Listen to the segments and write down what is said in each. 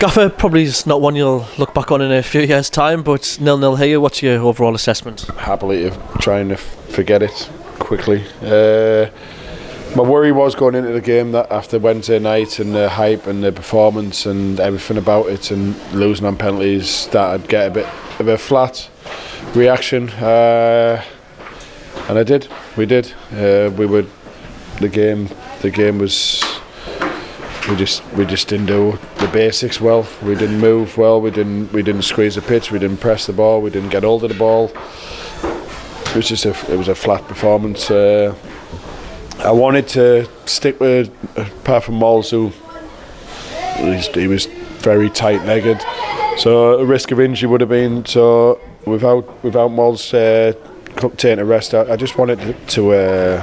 Gaffer, probably is not one you'll look back on in a few years' time, but 0-0 here. What's your overall assessment? Happily trying to forget it quickly. My worry was going into the game that after Wednesday night and the hype and the performance and everything about it and losing on penalties that I'd get a bit of a flat reaction, and I did. We did. The game was. We just didn't do the basics well. We didn't move well. We didn't squeeze the pitch. We didn't press the ball. We didn't get hold of the ball. It was a flat performance. I wanted to stick with, apart from Mols, who he was very tight-legged, so a risk of injury would have been. So without Mols taking a rest, I just wanted to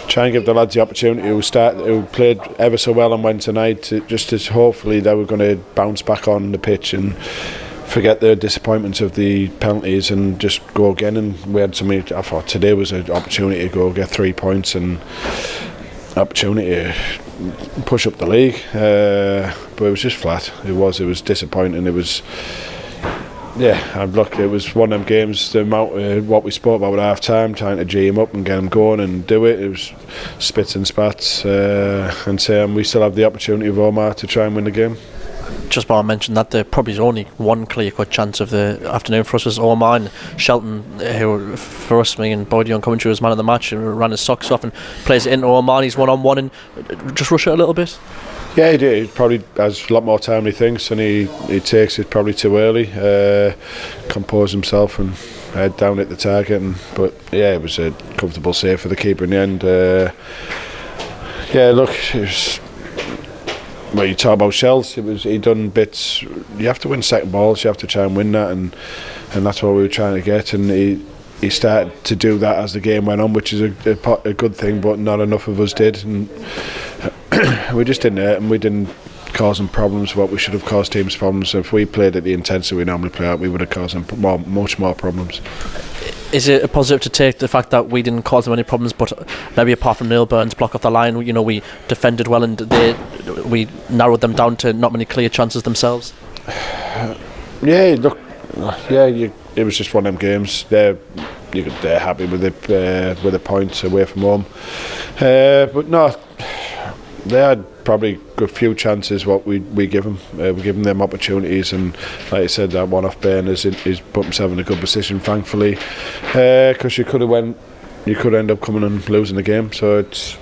try and give the lads the opportunity who played ever so well on Wednesday night, just as hopefully they were going to bounce back on the pitch and forget the disappointments of the penalties and just go again. And we had something. I thought today was an opportunity to go get 3 points and opportunity to push up the league, but it was just flat. It was disappointing. It was. Yeah, look, it was one of them games, the amount of what we spoke about at half time, trying to G him up and get him going and do it. It was spits and spats, and we still have the opportunity of Omar to try and win the game. Just while I mentioned that, there probably is only one clear-cut chance of the afternoon for us was Omar, and Shelton, who for us, me and Bodie on commentary, was man of the match and ran his socks off and plays it into Omar. He's one-on-one and just rush it a little bit. Yeah, he did. He probably has a lot more time than he thinks, and he takes it probably too early. Compose himself and head down at the target. But yeah, it was a comfortable save for the keeper in the end. Yeah, look, it was. Well, you talk about shells. He done bits. You have to win second balls. You have to try and win that, and that's what we were trying to get. And he started to do that as the game went on, which is a good thing, but not enough of us did. And we just didn't hurt him. We didn't cause them problems. What we should have caused teams problems. If we played at the intensity we normally play at, we would have caused them much more problems. Is it a positive to take the fact that we didn't cause them any problems, but maybe apart from Neil Burton's block off the line, we defended well and we narrowed them down to not many clear chances themselves? Yeah, look, it was just one of them games. They're happy with the points away from home, but no, they had probably a few chances. What we give them, we're giving them opportunities, and like I said, that one off Bairn is put himself in a good position, thankfully, because you could end up coming and losing the game. So it's.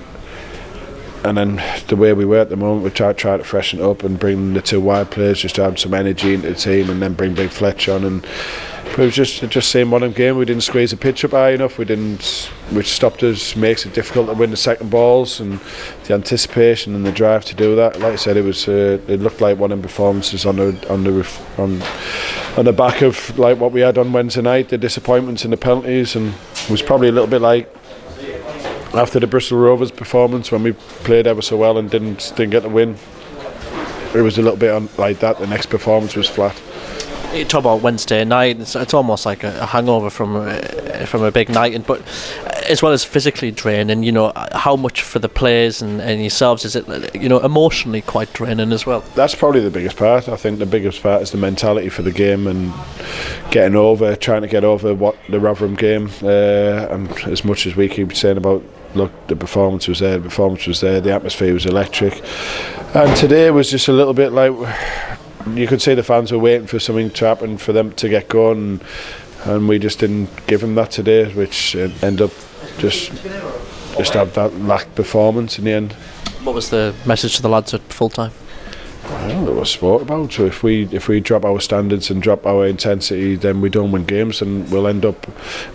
And then the way we were at the moment, we try to freshen it up and bring the two wide players, just to add some energy into the team, and then bring Big Fletch on. But it was just same one game. We didn't squeeze the pitch up high enough. Which stopped us, makes it difficult to win the second balls, and the anticipation and the drive to do that. Like I said, it looked like one of the performances on the back of like what we had on Wednesday night, the disappointments and the penalties, and it was probably a little bit like after the Bristol Rovers performance when we played ever so well and didn't get the win. It was a little bit like that. The next performance was flat. You talk about Wednesday night, it's almost like a hangover from a big night, but as well as physically draining, how much for the players and yourselves is it, emotionally quite draining as well? That's probably the biggest part. I think the biggest part is the mentality for the game and trying to get over what the Rotherham game, and as much as we keep saying about, look, the performance was there, the atmosphere was electric, and today was just a little bit like, you could say the fans were waiting for something to happen for them to get going, and we just didn't give them that today, which ended up just have that lack performance in the end. What was the message to the lads at full time? I don't know what sport about. So if we drop our standards and drop our intensity, then we don't win games, and we'll end up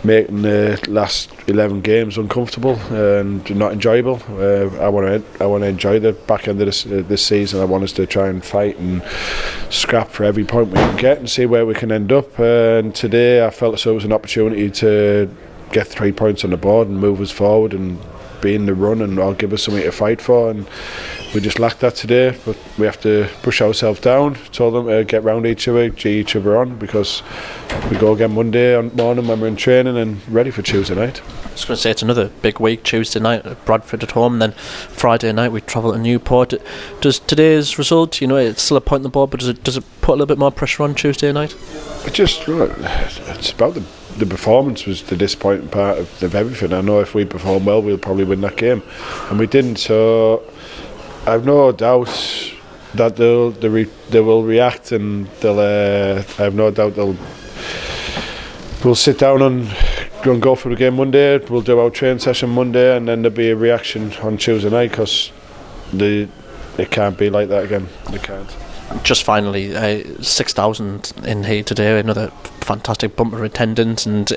making the last 11 games uncomfortable and not enjoyable. I want to enjoy the back end of this season. I want us to try and fight and scrap for every point we can get and see where we can end up. And today I felt as though it was an opportunity to get 3 points on the board and move us forward and be in the run, and I'll give us something to fight for. And we just lacked that today. But we have to push ourselves down. Told them to get round each other, G each other on, because we go again Monday morning when we're in training and ready for Tuesday night. I was going to say it's another big week. Tuesday night at Bradford at home, and then Friday night we travel to Newport. Does today's result, it's still a point on the board, but does it put a little bit more pressure on Tuesday night? It's about the performance was the disappointing part of everything. I know if we perform well, we'll probably win that game, and we didn't. So I've no doubt that they will react, and I have no doubt we'll sit down and go for the game Monday. We'll do our training session Monday, and then there'll be a reaction on Tuesday night, because it can't be like that again. It can't. Just finally, 6,000 in here today, another fantastic bumper attendance, and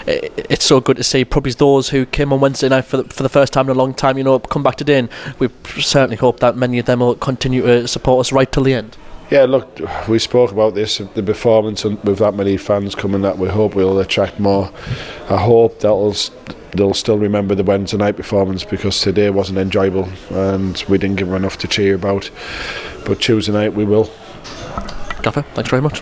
it's so good to see probably those who came on Wednesday night for the first time in a long time, come back today, and we certainly hope that many of them will continue to support us right till the end. Yeah, look, we spoke about this, the performance, and with that many fans coming, that we hope we'll attract more. I hope they'll still remember the Wednesday night performance, because today wasn't enjoyable and we didn't give them enough to cheer about. But Tuesday night we will. Gaffer, thanks very much.